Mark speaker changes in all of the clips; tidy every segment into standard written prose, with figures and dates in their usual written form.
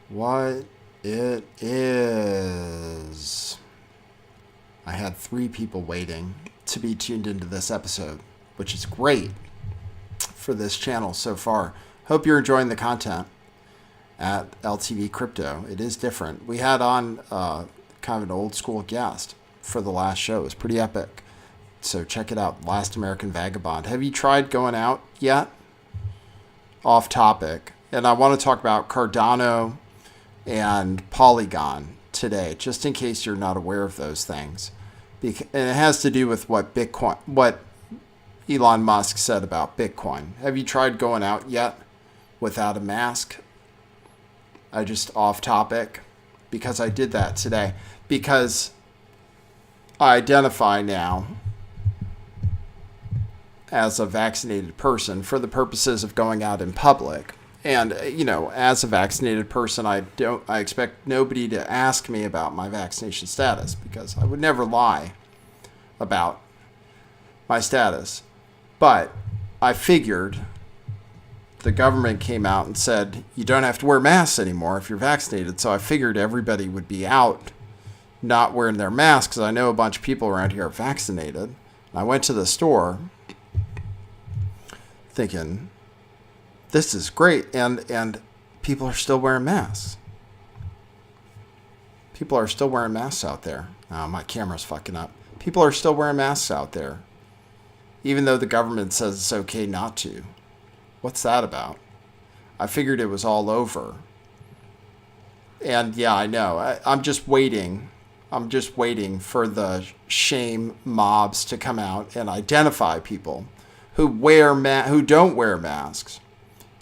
Speaker 1: what it is. I had 3 people waiting to be tuned into this episode, which is great for this channel so far. Hope you're enjoying the content at LTV Crypto. It is different. We had on kind of an old school guest for the last show. It was pretty epic. So check it out, Last American Vagabond. Have you tried going out yet? Off topic. And I want to talk about Cardano and Polygon today, just in case you're not aware of those things. And it has to do with what Elon Musk said about Bitcoin. Have you tried going out yet without a mask? I just off topic because I did that today because I identify now as a vaccinated person for the purposes of going out in public. And, you know, as a vaccinated person, I expect nobody to ask me about my vaccination status because I would never lie about my status. But I figured the government came out and said, you don't have to wear masks anymore if you're vaccinated. So I figured everybody would be out not wearing their masks. I know a bunch of people around here are vaccinated. I went to the store thinking, this is great. And people are still wearing masks. People are still wearing masks out there. Oh, my camera's fucking up. People are still wearing masks out there, even though the government says it's okay not to. What's that about? I figured it was all over. And yeah, I know. I'm just waiting. I'm just waiting for the shame mobs to come out and identify people who don't wear masks,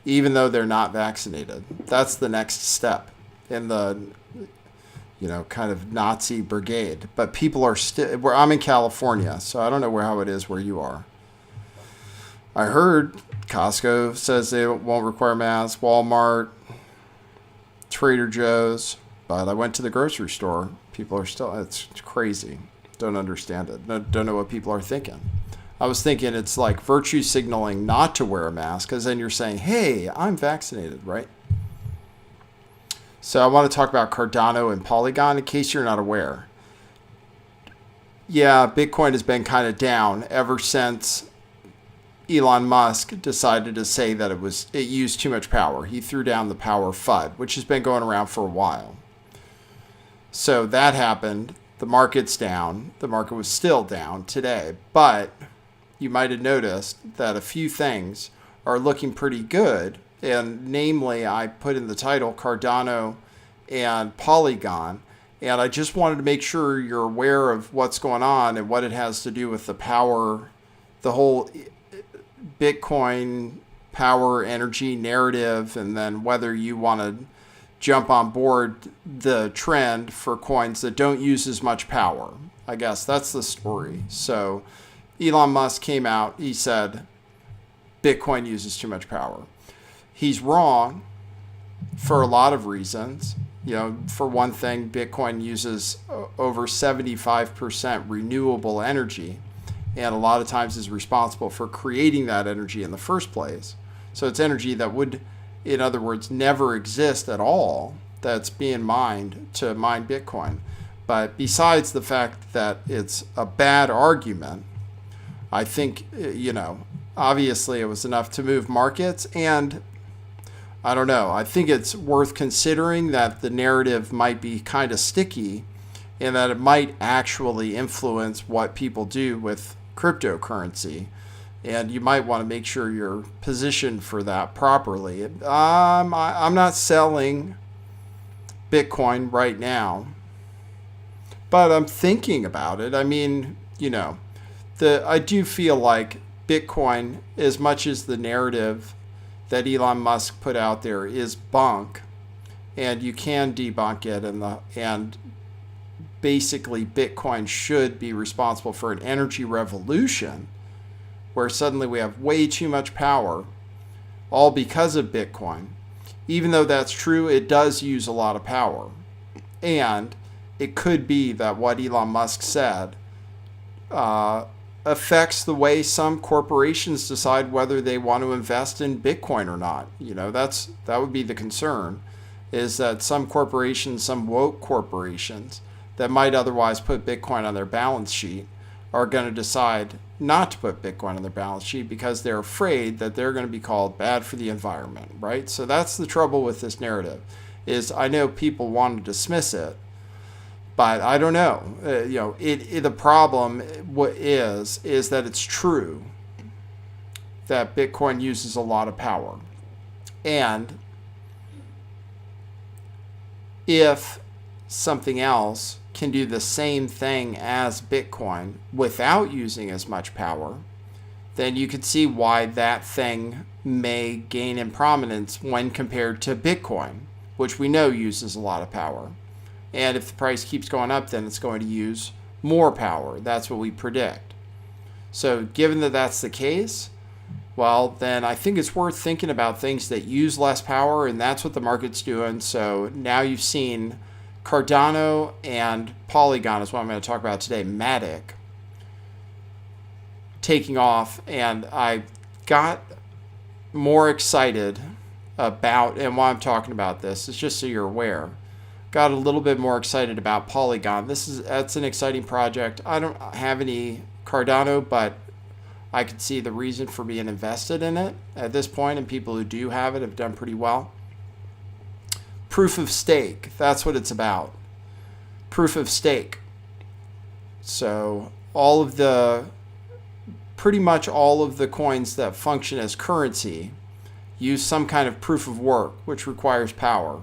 Speaker 1: even though they're not vaccinated. That's the next step in the, kind of Nazi brigade. But people are still. I'm in California, so I don't know how it is where you are. I heard Costco says they won't require masks, Walmart, Trader Joe's, but I went to the grocery store. People are still, it's crazy. Don't understand it. Don't know what people are thinking. I was thinking it's like virtue signaling not to wear a mask because then you're saying, hey, I'm vaccinated, right? So I want to talk about Cardano and Polygon in case you're not aware. Yeah, Bitcoin has been kind of down ever since Elon Musk decided to say that it used too much power. He threw down the power FUD, which has been going around for a while. So that happened. The market's down. The market was still down today. But you might have noticed that a few things are looking pretty good. And namely, I put in the title Cardano and Polygon. And I just wanted to make sure you're aware of what's going on and what it has to do with the power, the whole Bitcoin power energy narrative, and then whether you want to jump on board the trend for coins that don't use as much power. I guess that's the story. So Elon Musk came out, he said Bitcoin uses too much power. He's wrong for a lot of reasons. For one thing, Bitcoin uses over 75% renewable energy, and a lot of times is responsible for creating that energy in the first place. So it's energy that would, in other words, never exist at all that's being mined to mine Bitcoin. But besides the fact that it's a bad argument, I think, obviously it was enough to move markets. And I don't know, I think it's worth considering that the narrative might be kind of sticky and that it might actually influence what people do with cryptocurrency, and you might want to make sure you're positioned for that properly. I'm not selling Bitcoin right now, but I'm thinking about it. I mean, I do feel like Bitcoin, as much as the narrative that Elon Musk put out there is bunk, and you can debunk it, and basically Bitcoin should be responsible for an energy revolution where suddenly we have way too much power, all because of Bitcoin. Even though that's true, it does use a lot of power. And it could be that what Elon Musk said affects the way some corporations decide whether they want to invest in Bitcoin or not. That would be the concern. is that some corporations, some woke corporations that might otherwise put Bitcoin on their balance sheet are going to decide not to put Bitcoin on their balance sheet because they're afraid that they're going to be called bad for the environment, right? So that's the trouble with this narrative, is I know people want to dismiss it, but I don't know. The problem is that it's true that Bitcoin uses a lot of power. And if something else can do the same thing as Bitcoin without using as much power, then you could see why that thing may gain in prominence when compared to Bitcoin, which we know uses a lot of power. And if the price keeps going up, then it's going to use more power. That's what we predict. So given that that's the case, well, then I think it's worth thinking about things that use less power, and that's what the market's doing. So now you've seen Cardano and Polygon is what I'm going to talk about today, MATIC, taking off, and I got more excited about, and why I'm talking about this is just so you're aware, got a little bit more excited about Polygon. That's an exciting project. I don't have any Cardano, but I could see the reason for being invested in it at this point, and people who do have it have done pretty well. Proof of stake, that's what it's about. Proof of stake. So pretty much all of the coins that function as currency use some kind of proof of work, which requires power.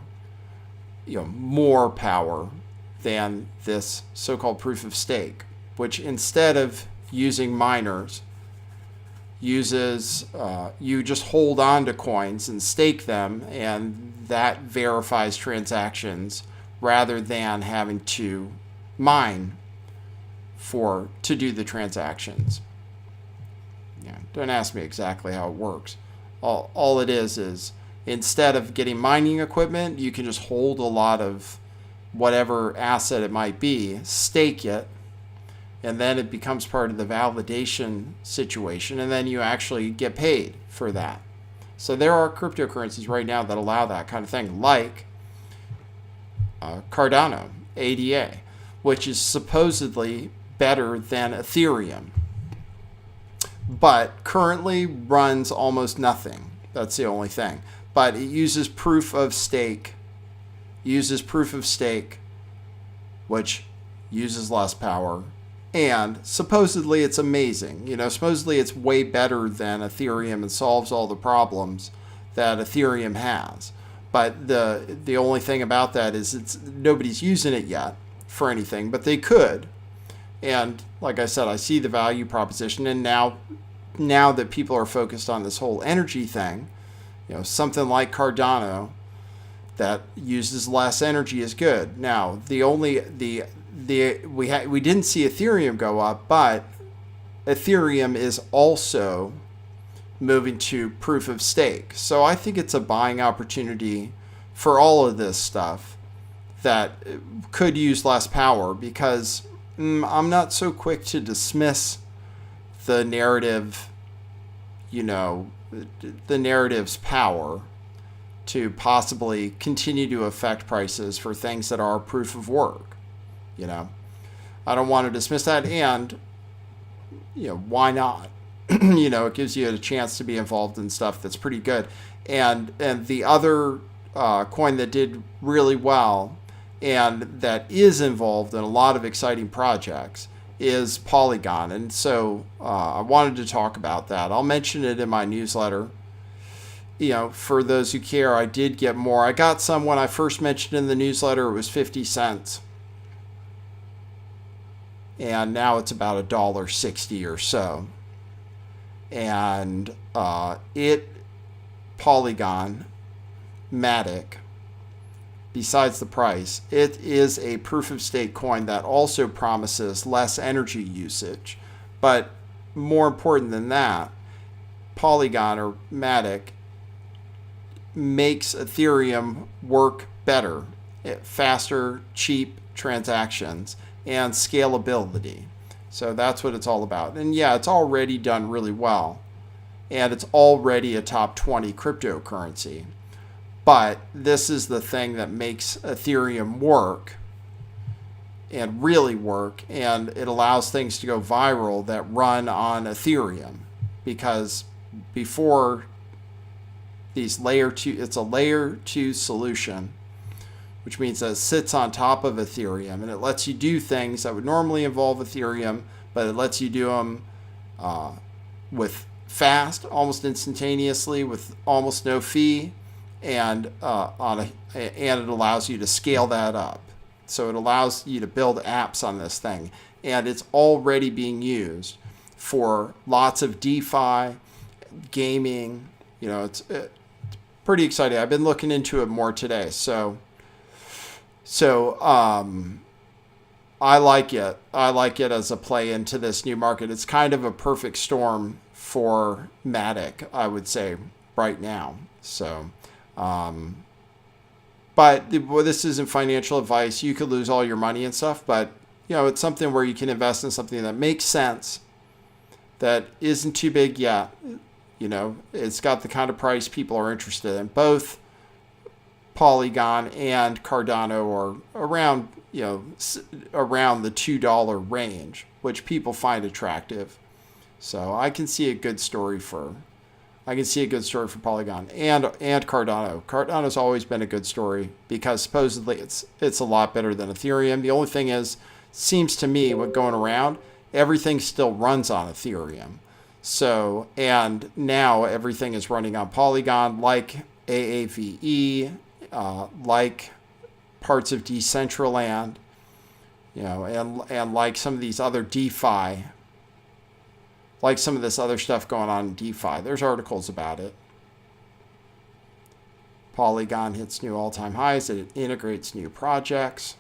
Speaker 1: More power than this so-called proof of stake, which instead of using miners, uses you just hold on to coins and stake them, and that verifies transactions rather than having to mine to do the transactions. Don't ask me exactly how it works. All it is instead of getting mining equipment, you can just hold a lot of whatever asset it might be, stake it, and then it becomes part of the validation situation, and then you actually get paid for that. So there are cryptocurrencies right now that allow that kind of thing, like Cardano, ADA, which is supposedly better than Ethereum, but currently runs almost nothing. That's the only thing. But it uses proof of stake, which uses less power. And supposedly it's amazing. Supposedly it's way better than Ethereum and solves all the problems that Ethereum has. But the only thing about that is nobody's using it yet for anything, but they could. And like I said, I see the value proposition. And now that people are focused on this whole energy thing, something like Cardano that uses less energy is good. Now, we didn't see Ethereum go up, but Ethereum is also moving to proof of stake. So I think it's a buying opportunity for all of this stuff that could use less power, because I'm not so quick to dismiss the narrative, the narrative's power to possibly continue to affect prices for things that are proof of work. I don't want to dismiss that, and why not? It gives you a chance to be involved in stuff that's pretty good. And the other coin that did really well and that is involved in a lot of exciting projects is Polygon. And so I wanted to talk about that. I'll mention it in my newsletter. For those who care, I did get more. I got some when I first mentioned in the newsletter, it was 50 cents. And now it's about $1.60 or so. And Polygon, MATIC, besides the price, it is a proof of stake coin that also promises less energy usage. But more important than that, Polygon or MATIC makes Ethereum work better, faster, cheap transactions, and scalability. So that's what it's all about. And yeah, it's already done really well. And it's already a top 20 cryptocurrency. But this is the thing that makes Ethereum work and really work, and it allows things to go viral that run on Ethereum, because before these layer 2, it's a layer 2 solution, which means that it sits on top of Ethereum, and it lets you do things that would normally involve Ethereum, but it lets you do them with fast, almost instantaneously, with almost no fee, and and it allows you to scale that up. So it allows you to build apps on this thing, and it's already being used for lots of DeFi, gaming. You know, it's pretty exciting. I've been looking into it more today, so I like it. I like it as a play into this new market. It's kind of a perfect storm for MATIC, I would say, right now. So, but this isn't financial advice. You could lose all your money and stuff, but you know, it's something where you can invest in something that makes sense, that isn't too big yet. You know, it's got the kind of price people are interested in. Both Polygon and Cardano are around, you know, around the $2 range, which people find attractive. So I can see a good story for Polygon and Cardano. Cardano's always been a good story because supposedly it's a lot better than Ethereum. The only thing is, seems to me, what going around, everything still runs on Ethereum. So, and now everything is running on Polygon, like AAVE, like parts of Decentraland, you know, and like some of these other DeFi, like some of this other stuff going on in DeFi. There's articles about it. Polygon hits new all-time highs. It integrates new projects.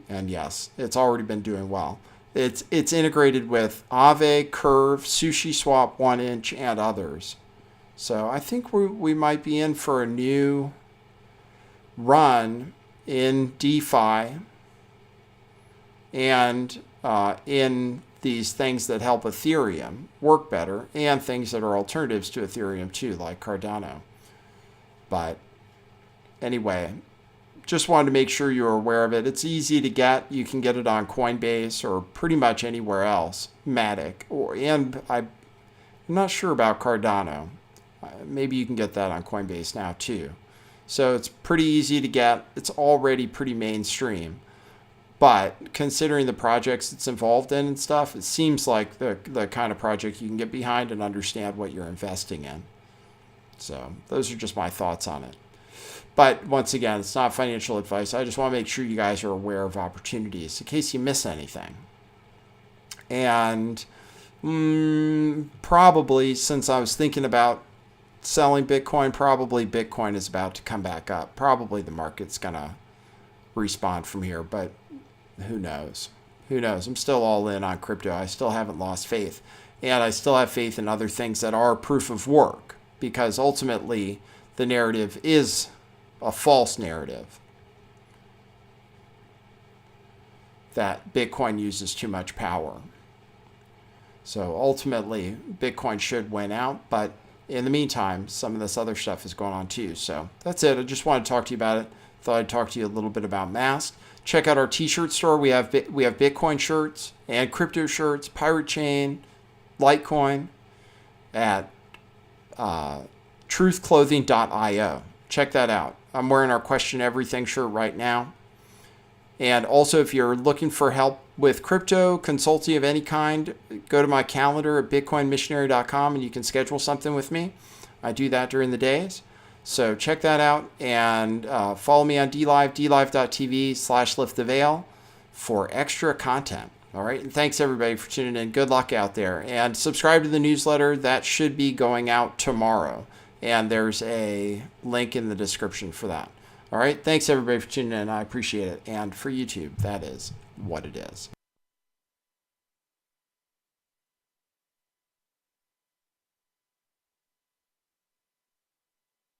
Speaker 1: And yes, it's already been doing well. It's integrated with Aave, Curve, SushiSwap, 1inch, and others. So I think we might be in for a new run in DeFi and in these things that help Ethereum work better, and things that are alternatives to Ethereum too, like Cardano. But anyway, just wanted to make sure you're aware of it. It's easy to get. You can get it on Coinbase or pretty much anywhere else, MATIC, and I'm not sure about Cardano. Maybe you can get that on Coinbase now too. So it's pretty easy to get. It's already pretty mainstream. But considering the projects it's involved in and stuff, it seems like the kind of project you can get behind and understand what you're investing in. So those are just my thoughts on it. But once again, it's not financial advice. I just want to make sure you guys are aware of opportunities in case you miss anything. And probably, since I was thinking about selling Bitcoin, probably Bitcoin is about to come back up. Probably the market's going to respond from here, but who knows? Who knows? I'm still all in on crypto. I still haven't lost faith. And I still have faith in other things that are proof of work, because ultimately the narrative is a false narrative that Bitcoin uses too much power. So ultimately, Bitcoin should win out, but in the meantime, some of this other stuff is going on too. So that's it. I just wanted to talk to you about it. Thought I'd talk to you a little bit about masks. Check out our t-shirt store. We have Bitcoin shirts and crypto shirts, Pirate Chain, Litecoin at truthclothing.io. Check that out. I'm wearing our Question Everything shirt right now. And also, if you're looking for help with crypto, consulting of any kind, go to my calendar at bitcoinmissionary.com and you can schedule something with me. I do that during the days. So check that out, and follow me on DLive, dlive.tv/lifttheveil for extra content. All right. And thanks everybody for tuning in. Good luck out there, and subscribe to the newsletter. That should be going out tomorrow. And there's a link in the description for that. All right. Thanks everybody for tuning in. I appreciate it. And for YouTube, that is what it is.